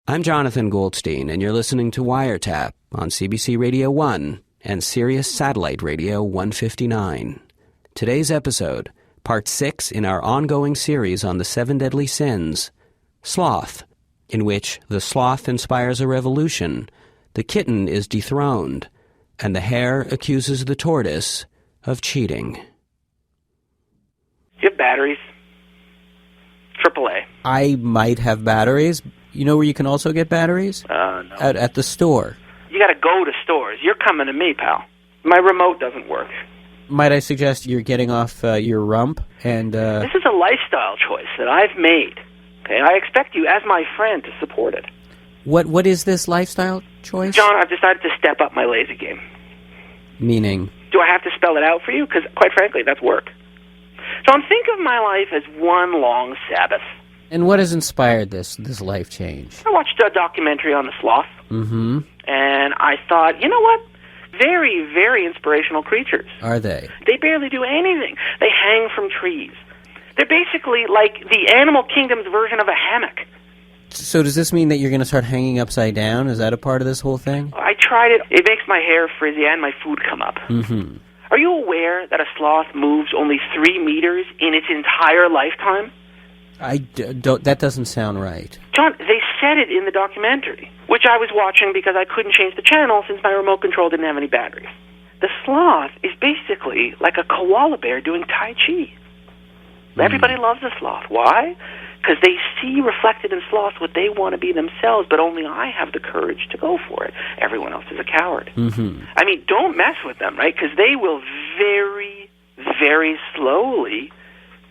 I'm Jonathan Goldstein, and you're listening to Wiretap on CBC Radio 1 and Sirius Satellite Radio 159. Today's episode, Part 6 in our ongoing series on the 7 deadly sins, Sloth, in which the sloth inspires a revolution, the kitten is dethroned, and the hare accuses the tortoise of cheating. Do you have batteries? AAA. I might have batteries. You know where you can also get batteries? No. At the store. You gotta go to stores. You're coming to me, pal. My remote doesn't work. Might I suggest you're getting off your rump and... This is a lifestyle choice that I've made. Okay, I expect you, as my friend, to support it. What is this lifestyle choice? John, I've decided to step up my lazy game. Meaning? Do I have to spell it out for you? Because, quite frankly, that's work. John, think of my life as one long Sabbath. And what has inspired this life change? I watched a documentary on the sloth. Mm-hmm. And I thought, you know what? Very, very inspirational creatures. Are they? They barely do anything. They hang from trees. They're basically like the animal kingdom's version of a hammock. So does this mean that you're going to start hanging upside down? Is that a part of this whole thing? I tried it. It makes my hair frizzy and my food come up. Mm-hmm. Are you aware that a sloth moves only 3 meters in its entire lifetime? That doesn't sound right. John, they said it in the documentary, which I was watching because I couldn't change the channel since my remote control didn't have any batteries. The sloth is basically like a koala bear doing Tai Chi. Everybody loves a sloth. Why? Because they see reflected in sloths what they want to be themselves, but only I have the courage to go for it. Everyone else is a coward. Mm-hmm. I mean, don't mess with them, right? Because they will very, very slowly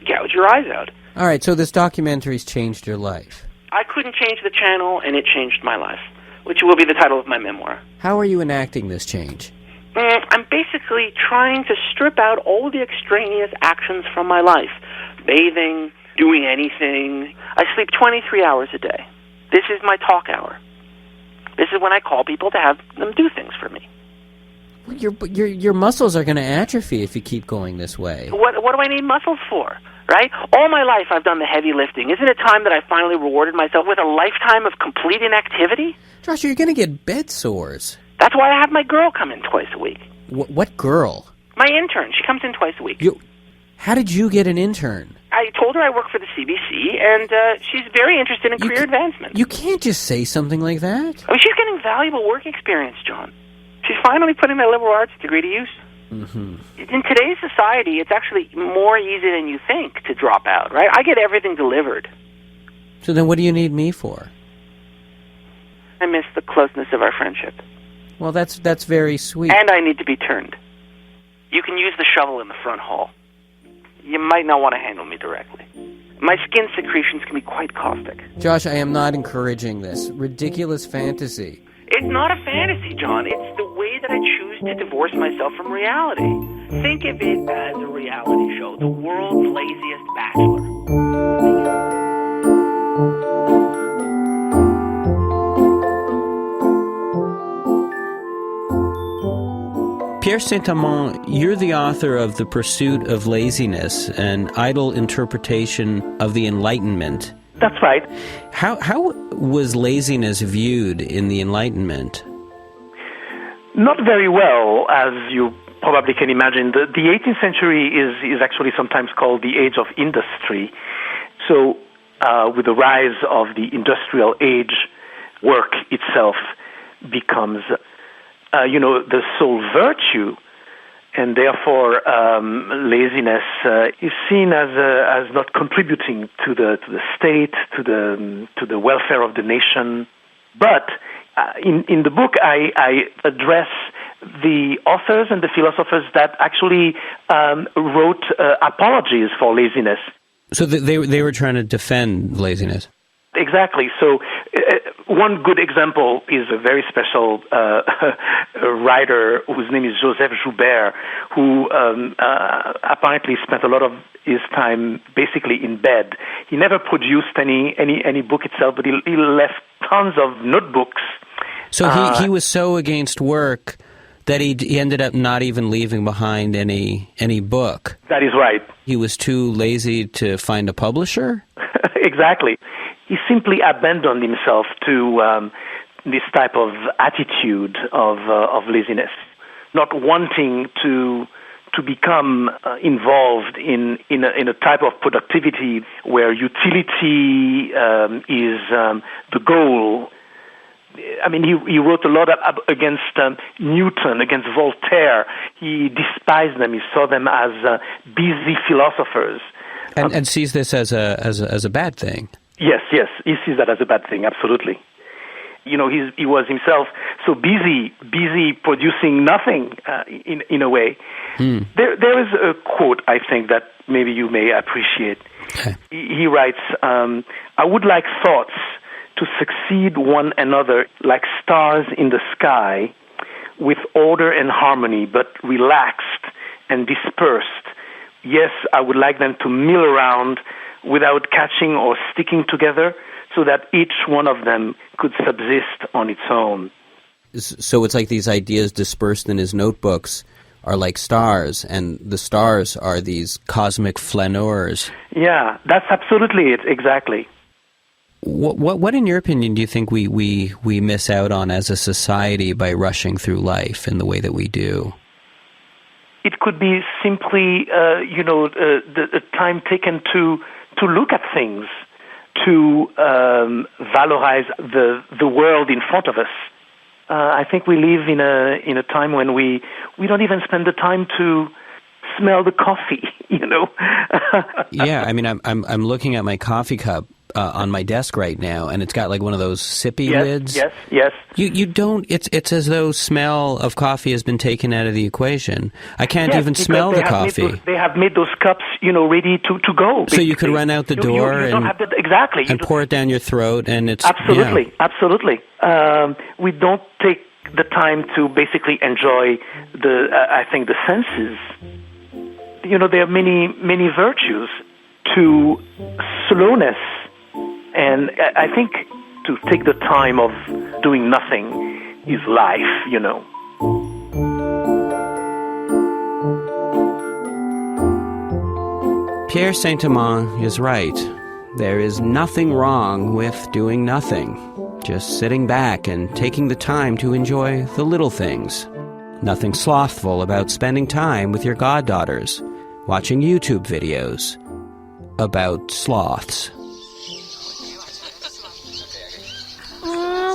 gouge your eyes out. All right, so this documentary's changed your life. I couldn't change the channel, and it changed my life, which will be the title of my memoir. How are you enacting this change? I'm basically trying to strip out all the extraneous actions from my life. Bathing, doing anything. I sleep 23 hours a day. This is my talk hour. This is when I call people to have them do things for me. Your muscles are going to atrophy if you keep going this way. What do I need muscles for, right? All my life I've done the heavy lifting. Isn't it time that I finally rewarded myself with a lifetime of complete inactivity? Josh, you're going to get bed sores. That's why I have my girl come in twice a week. What girl? My intern. She comes in twice a week. How did you get an intern? I told her I work for the CBC, and she's very interested in career advancement. You can't just say something like that. I mean, she's getting valuable work experience, John. She's finally putting that liberal arts degree to use. Mm-hmm. In today's society, it's actually more easy than you think to drop out, right? I get everything delivered. So then what do you need me for? I miss the closeness of our friendship. Well, that's very sweet. And I need to be turned. You can use the shovel in the front hall. You might not want to handle me directly. My skin secretions can be quite caustic. Josh, I am not encouraging this ridiculous fantasy. It's not a fantasy, John. It's the way that I choose to divorce myself from reality. Think of it as a reality show, the world's laziest bachelor. Pierre Saint-Amand, you're the author of The Pursuit of Laziness, an idle interpretation of the Enlightenment. That's right. How was laziness viewed in the Enlightenment? Not very well, as you probably can imagine. The 18th century is actually sometimes called the age of industry. So with the rise of the industrial age, work itself becomes the sole virtue, and therefore laziness is seen as not contributing to the state, to the welfare of the nation. But in the book, I address the authors and the philosophers that actually wrote apologies for laziness. So they were trying to defend laziness. Exactly. So one good example is a very special writer whose name is Joseph Joubert, who apparently spent a lot of his time basically in bed. He never produced any book itself, but he left tons of notebooks. So he was so against work that he ended up not even leaving behind any book. That is right. He was too lazy to find a publisher? Exactly. he simply abandoned himself to this type of attitude of laziness, not wanting to become involved in a type of productivity where utility is the goal. I mean, he wrote a lot against Newton, against Voltaire. He despised them. He saw them as busy philosophers. And sees this as a bad thing. Yes, he sees that as a bad thing, absolutely. You know, he was himself so busy producing nothing in a way. There is a quote, I think, that maybe you may appreciate. Okay. He writes, I would like thoughts to succeed one another like stars in the sky, with order and harmony, but relaxed and dispersed. Yes, I would like them to mill around without catching or sticking together, so that each one of them could subsist on its own. So it's like these ideas dispersed in his notebooks are like stars, and the stars are these cosmic flaneurs. Yeah, that's absolutely it, exactly. What in your opinion, do you think we miss out on as a society by rushing through life in the way that we do? It could be simply, the time taken to look at things, to valorize the world in front of us. I think we live in a time when we don't even spend the time to smell the coffee, you know. Yeah, I mean, I'm looking at my coffee cup on my desk right now, and it's got like one of those sippy lids. Yes. You don't. It's as though smell of coffee has been taken out of the equation. I can't even smell the coffee. They have made those cups, ready to go. Basically. So you could run out the door you don't have that, exactly, and pour it down your throat, and it's absolutely. We don't take the time to basically enjoy the senses. There are many virtues to slowness. And I think to take the time of doing nothing is life, Pierre Saint-Amand is right. There is nothing wrong with doing nothing. Just sitting back and taking the time to enjoy the little things. Nothing slothful about spending time with your goddaughters, watching YouTube videos about sloths.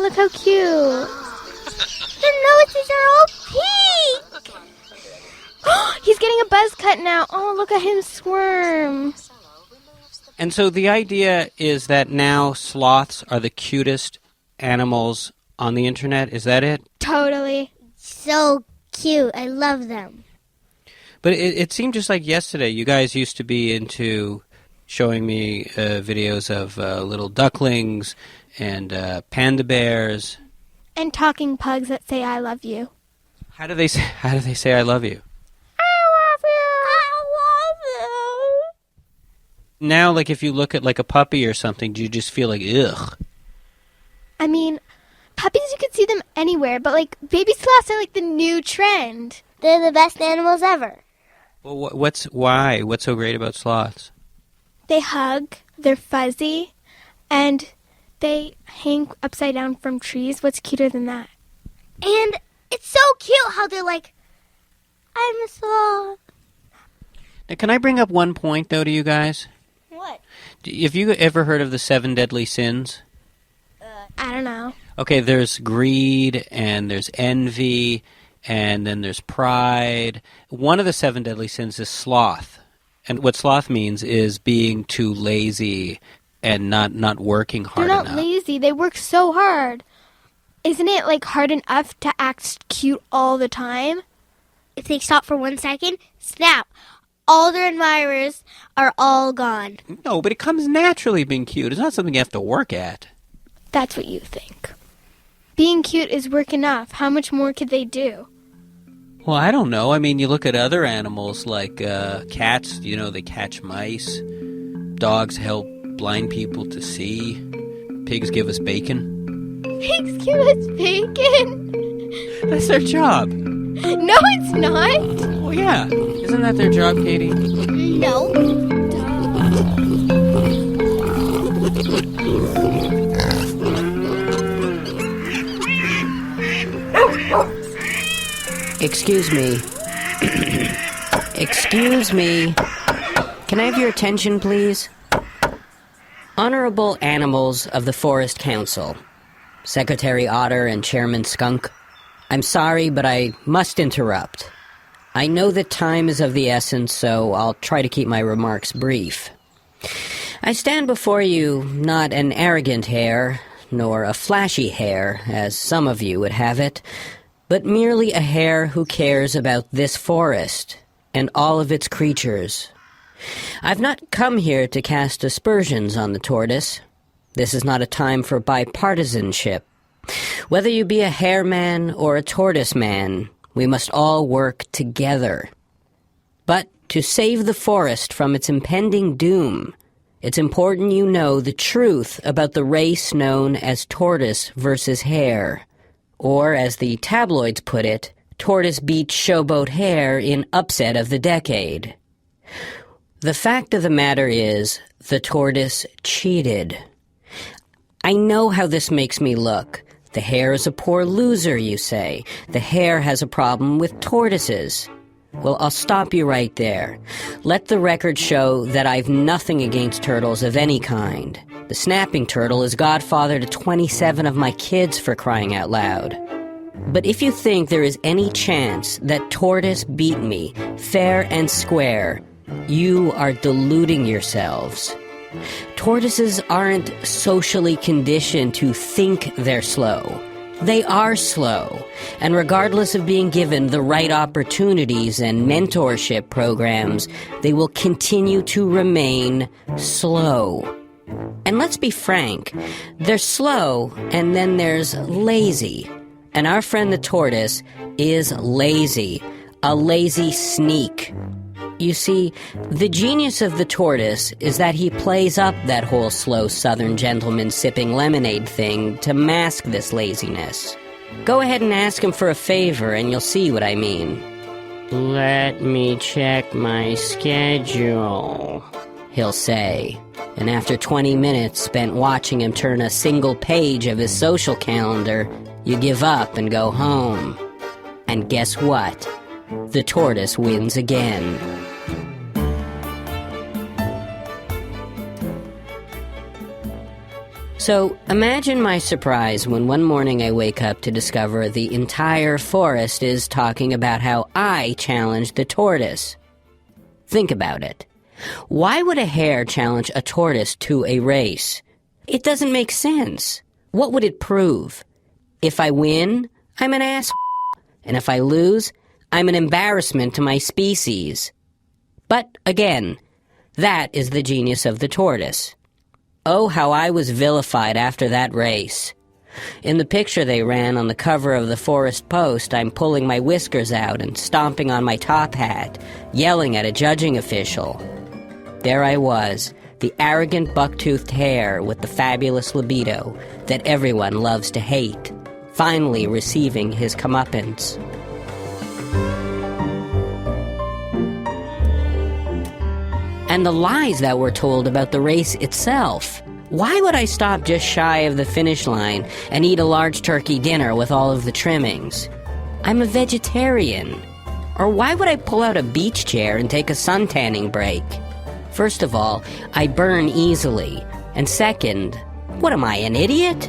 Look how cute. Their noses are all pink. He's getting a buzz cut now. Oh, look at him squirm. And so the idea is that now sloths are the cutest animals on the internet. Is that it? Totally. So cute. I love them. But it seemed just like yesterday. You guys used to be into showing me videos of little ducklings and panda bears, and talking pugs that say "I love you." How do they say "I love you"? I love you. I love you. Now, like if you look at like a puppy or something, do you just feel like ugh? I mean, puppies you can see them anywhere, but like baby sloths are like the new trend. They're the best animals ever. Well, what's so great about sloths? They hug. They're fuzzy, and they hang upside down from trees. What's cuter than that? And it's so cute how they're like, I'm a sloth. Now, can I bring up one point, though, to you guys? What? Have you ever heard of the 7 deadly sins? I don't know. Okay, there's greed, and there's envy, and then there's pride. One of the 7 deadly sins is sloth. And what sloth means is being too lazy and not working hard enough. They're not lazy. They work so hard. Isn't it, like, hard enough to act cute all the time? If they stop for 1 second, snap. All their admirers are all gone. No, but it comes naturally being cute. It's not something you have to work at. That's what you think. Being cute is work enough. How much more could they do? Well, I don't know. I mean, you look at other animals like cats, they catch mice. Dogs help blind people to see. Pigs give us bacon. Pigs give us bacon? That's their job. No, it's not. Well, yeah. Isn't that their job, Katie? No. Duh. Excuse me. Excuse me. Can I have your attention, please? Honorable animals of the Forest Council, Secretary Otter and Chairman Skunk, I'm sorry, but I must interrupt. I know that time is of the essence, so I'll try to keep my remarks brief. I stand before you not an arrogant hare, nor a flashy hare, as some of you would have it, but merely a hare who cares about this forest and all of its creatures. I've not come here to cast aspersions on the tortoise. This is not a time for bipartisanship. Whether you be a hare man or a tortoise man, we must all work together. But to save the forest from its impending doom, it's important you know the truth about the race known as tortoise versus hare. Or, as the tabloids put it, tortoise beat showboat hare in upset of the decade. The fact of the matter is, the tortoise cheated. I know how this makes me look. The hare is a poor loser, you say. The hare has a problem with tortoises. Well, I'll stop you right there. Let the record show that I've nothing against turtles of any kind. The snapping turtle is godfather to 27 of my kids, for crying out loud. But if you think there is any chance that tortoise beat me, fair and square, you are deluding yourselves. Tortoises aren't socially conditioned to think they're slow. They are slow, and regardless of being given the right opportunities and mentorship programs, they will continue to remain slow. And let's be frank, they're slow, and then there's lazy. And our friend the tortoise is lazy, a lazy sneak. You see, the genius of the tortoise is that he plays up that whole slow southern gentleman sipping lemonade thing to mask this laziness. Go ahead and ask him for a favor and you'll see what I mean. Let me check my schedule, he'll say. And after 20 minutes spent watching him turn a single page of his social calendar, you give up and go home. And guess what? The tortoise wins again. So imagine my surprise when one morning I wake up to discover the entire forest is talking about how I challenged the tortoise. Think about it. Why would a hare challenge a tortoise to a race? It doesn't make sense. What would it prove? If I win, I'm an ass, and if I lose, I'm an embarrassment to my species. But again, that is the genius of the tortoise. Oh, how I was vilified after that race. In the picture they ran on the cover of the Forest Post, I'm pulling my whiskers out and stomping on my top hat, yelling at a judging official. There I was, the arrogant buck-toothed hare with the fabulous libido that everyone loves to hate, finally receiving his comeuppance. And the lies that were told about the race itself. Why would I stop just shy of the finish line and eat a large turkey dinner with all of the trimmings? I'm a vegetarian. Or why would I pull out a beach chair and take a suntanning break? First of all, I burn easily. And second, what am I, an idiot?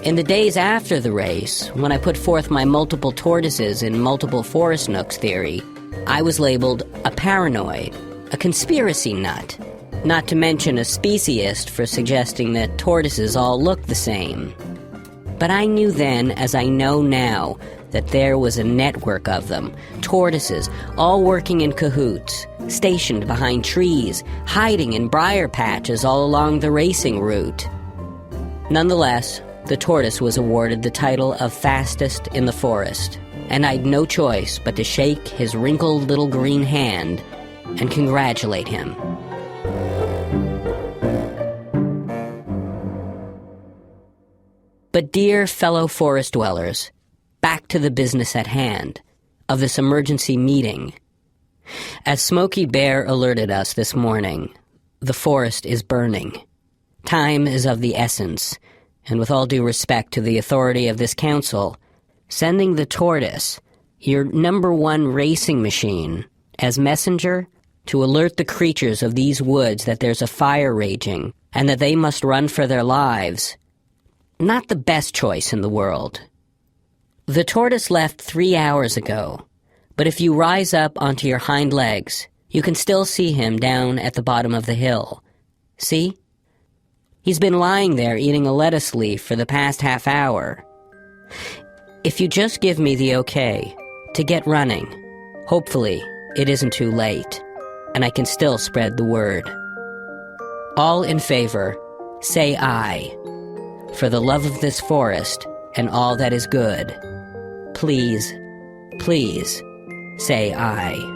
In the days after the race, when I put forth my multiple tortoises in multiple forest nooks theory, I was labeled a paranoid, a conspiracy nut, not to mention a speciesist for suggesting that tortoises all look the same. But I knew then, as I know now, that there was a network of them, tortoises, all working in cahoots, stationed behind trees, hiding in briar patches all along the racing route. Nonetheless, the tortoise was awarded the title of fastest in the forest, and I'd no choice but to shake his wrinkled little green hand and congratulate him. But dear fellow forest dwellers, back to the business at hand, of this emergency meeting. As Smokey Bear alerted us this morning, the forest is burning. Time is of the essence, and with all due respect to the authority of this council, sending the tortoise, your number one racing machine, as messenger to alert the creatures of these woods that there's a fire raging and that they must run for their lives. Not the best choice in the world. The tortoise left 3 hours ago, but if you rise up onto your hind legs, you can still see him down at the bottom of the hill. See? He's been lying there eating a lettuce leaf for the past half hour. If you just give me the okay to get running, hopefully it isn't too late, and I can still spread the word. All in favor, say aye. For the love of this forest and all that is good, please, please, say aye.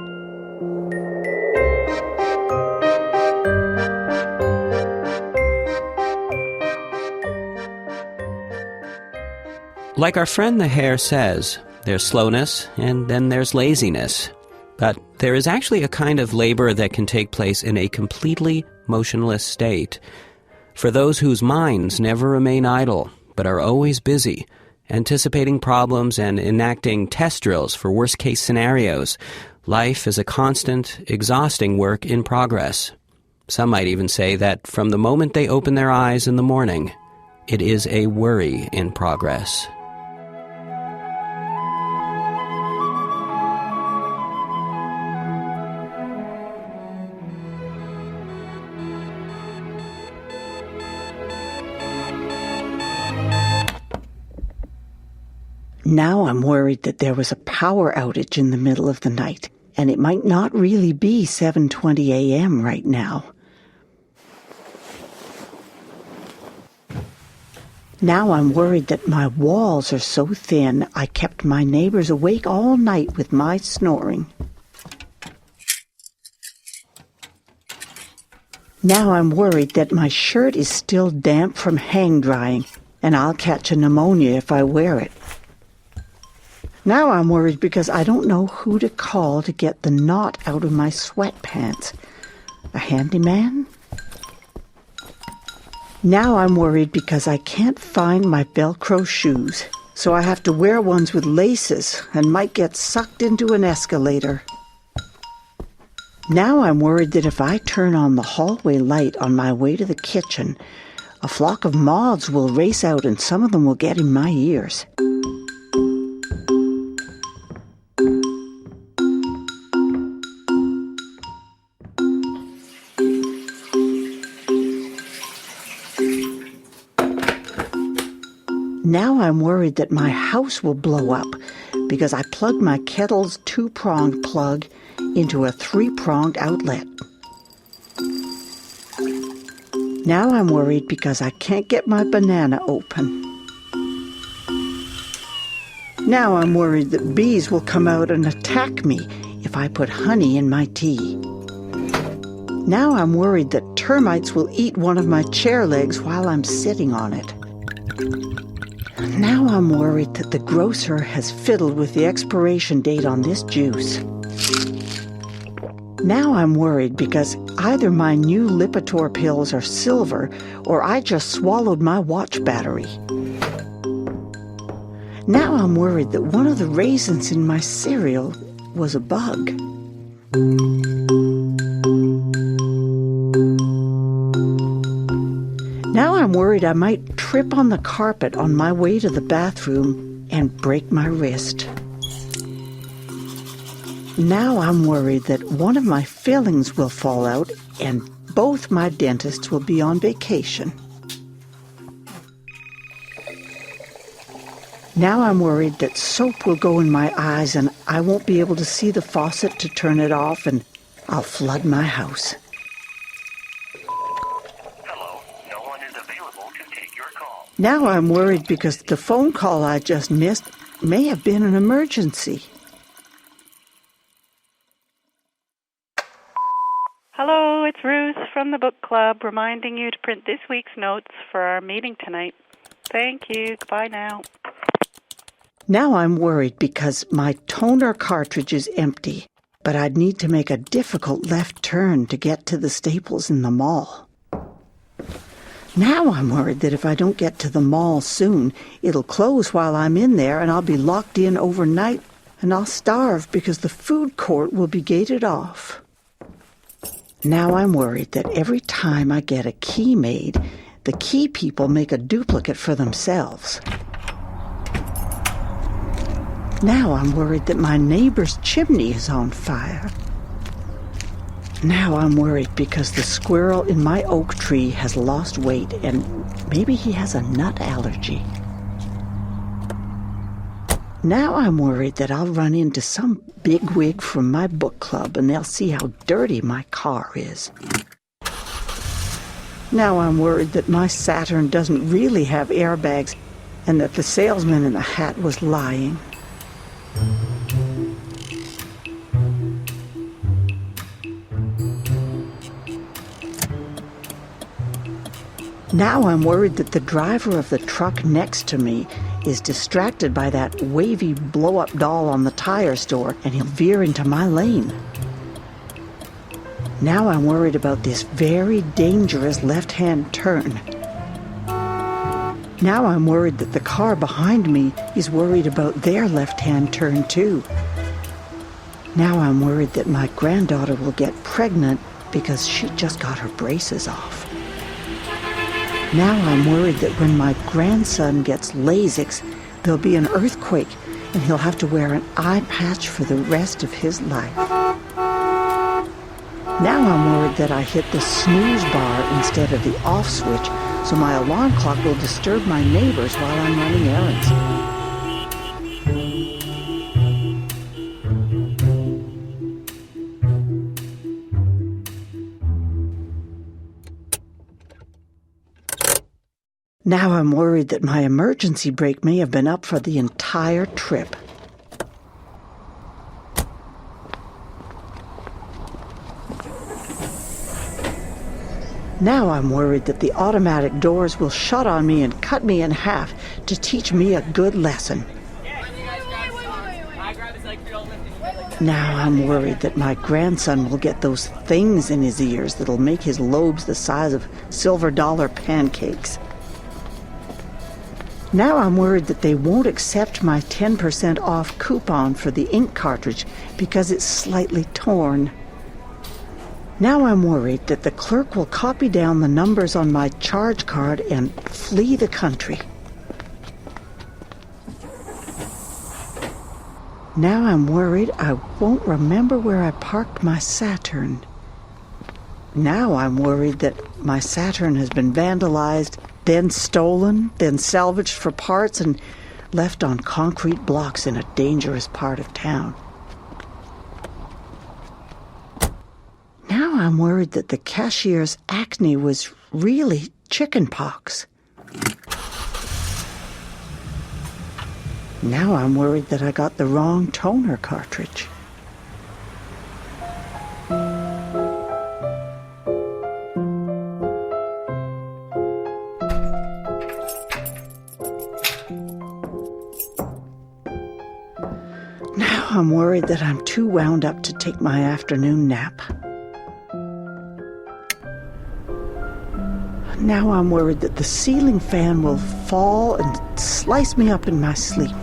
Like our friend the hare says, there's slowness and then there's laziness. But there is actually a kind of labor that can take place in a completely motionless state. For those whose minds never remain idle, but are always busy, anticipating problems and enacting test drills for worst-case scenarios, life is a constant, exhausting work in progress. Some might even say that from the moment they open their eyes in the morning, it is a worry in progress. Now I'm worried that there was a power outage in the middle of the night, and it might not really be 7:20 a.m. right now. Now I'm worried that my walls are so thin I kept my neighbors awake all night with my snoring. Now I'm worried that my shirt is still damp from hang drying, and I'll catch a pneumonia if I wear it. Now I'm worried because I don't know who to call to get the knot out of my sweatpants. A handyman? Now I'm worried because I can't find my Velcro shoes, so I have to wear ones with laces and might get sucked into an escalator. Now I'm worried that if I turn on the hallway light on my way to the kitchen, a flock of moths will race out and some of them will get in my ears. Now I'm worried that my house will blow up because I plugged my kettle's 2-pronged plug into a 3-pronged outlet. Now I'm worried because I can't get my banana open. Now I'm worried that bees will come out and attack me if I put honey in my tea. Now I'm worried that termites will eat one of my chair legs while I'm sitting on it. Now I'm worried that the grocer has fiddled with the expiration date on this juice. Now I'm worried because either my new Lipitor pills are silver or I just swallowed my watch battery. Now I'm worried that one of the raisins in my cereal was a bug. Now I'm worried I might trip on the carpet on my way to the bathroom and break my wrist. Now I'm worried that one of my fillings will fall out and both my dentists will be on vacation. Now I'm worried that soap will go in my eyes and I won't be able to see the faucet to turn it off and I'll flood my house. Now I'm worried because the phone call I just missed may have been an emergency. Hello, it's Ruth from the book club reminding you to print this week's notes for our meeting tonight. Thank you. Goodbye now. Now I'm worried because my toner cartridge is empty, but I'd need to make a difficult left turn to get to the Staples in the mall. Now I'm worried that if I don't get to the mall soon, it'll close while I'm in there and I'll be locked in overnight and I'll starve because the food court will be gated off. Now I'm worried that every time I get a key made, the key people make a duplicate for themselves. Now I'm worried that my neighbor's chimney is on fire. Now I'm worried because the squirrel in my oak tree has lost weight and maybe he has a nut allergy. Now I'm worried that I'll run into some bigwig from my book club and they'll see how dirty my car is. Now I'm worried that my Saturn doesn't really have airbags and that the salesman in the hat was lying. Now I'm worried that the driver of the truck next to me is distracted by that wavy blow-up doll on the tire store and he'll veer into my lane. Now I'm worried about this very dangerous left-hand turn. Now I'm worried that the car behind me is worried about their left-hand turn too. Now I'm worried that my granddaughter will get pregnant because she just got her braces off. Now I'm worried that when my grandson gets Lasix, there'll be an earthquake and he'll have to wear an eye patch for the rest of his life. Now I'm worried that I hit the snooze bar instead of the off switch, so my alarm clock will disturb my neighbors while I'm running errands. Now I'm worried that my emergency brake may have been up for the entire trip. Now I'm worried that the automatic doors will shut on me and cut me in half to teach me a good lesson. Now I'm worried that my grandson will get those things in his ears that'll make his lobes the size of silver dollar pancakes. Now I'm worried that they won't accept my 10% off coupon for the ink cartridge because it's slightly torn. Now I'm worried that the clerk will copy down the numbers on my charge card and flee the country. Now I'm worried I won't remember where I parked my Saturn. Now I'm worried that my Saturn has been vandalized, then stolen, then salvaged for parts and left on concrete blocks in a dangerous part of town. Now I'm worried that the cashier's acne was really chicken pox. Now I'm worried that I got the wrong toner cartridge. Now I'm worried that I'm too wound up to take my afternoon nap. Now I'm worried that the ceiling fan will fall and slice me up in my sleep.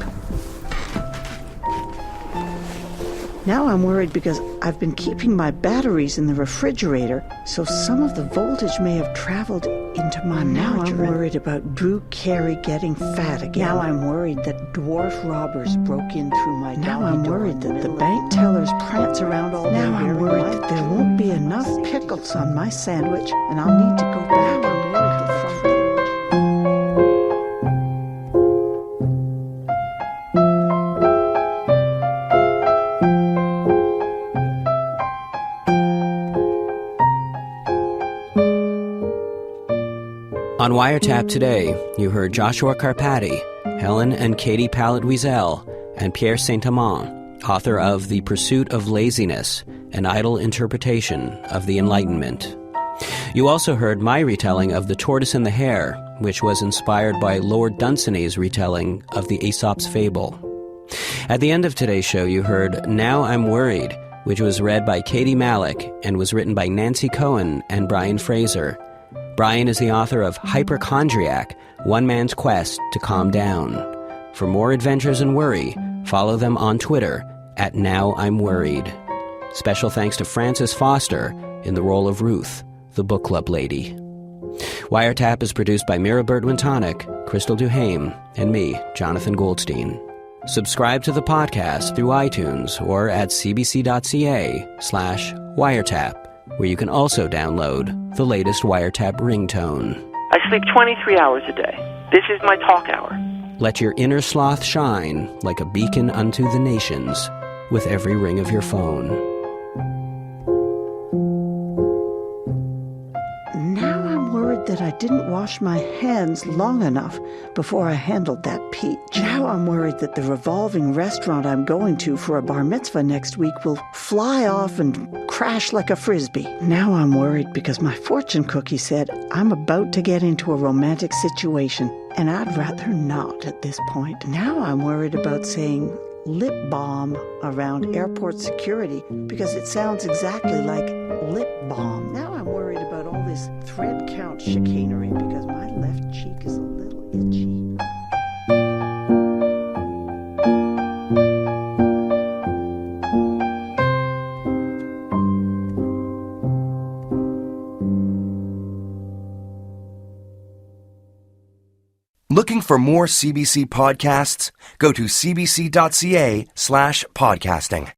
Now I'm worried because I've been keeping my batteries in the refrigerator, so some of the voltage may have traveled into my margarine. Now I'm worried about Drew Carey getting fat again. Now I'm worried that dwarf robbers broke in through my Now I'm worried that the bank tellers prance around all day. Now I'm worried that there won't be enough pickles on my sandwich, and I'll need to go back. I'm worried that On Wiretap today, you heard Joshua Carpati, Helen and Katie Pallett-Wiesel, and Pierre Saint-Amand, author of The Pursuit of Laziness, an Idle Interpretation of the Enlightenment. You also heard my retelling of The Tortoise and the Hare, which was inspired by Lord Dunsany's retelling of the Aesop's Fable. At the end of today's show, you heard Now I'm Worried, which was read by Katie Malick and was written by Nancy Cohen and Brian Fraser. Brian is the author of Hypochondriac, One Man's Quest to Calm Down. For more adventures in worry, Follow them on Twitter at @NowI'mWorried. Special thanks to Frances Foster in the role of Ruth, the book club lady. Wiretap is produced by Mira Burt-Wintonic, Crystal Duhame, and me, Jonathan Goldstein. Subscribe to the podcast through iTunes or at cbc.ca/wiretap, where you can also download the latest Wiretap ringtone. I sleep 23 hours a day. This is my talk hour. Let your inner sloth shine like a beacon unto the nations with every ring of your phone. Now I'm worried that I didn't wash my hands long enough before I handled that peach. Now I'm worried that the revolving restaurant I'm going to for a bar mitzvah next week will fly off and crash like a frisbee. Now I'm worried because my fortune cookie said I'm about to get into a romantic situation, and I'd rather not at this point. Now I'm worried about saying lip balm around airport security because it sounds exactly like lip balm. Now I'm worried about all this thread count chicanery because my left cheek is a little itchy. Looking for more CBC podcasts? Go to cbc.ca/podcasting.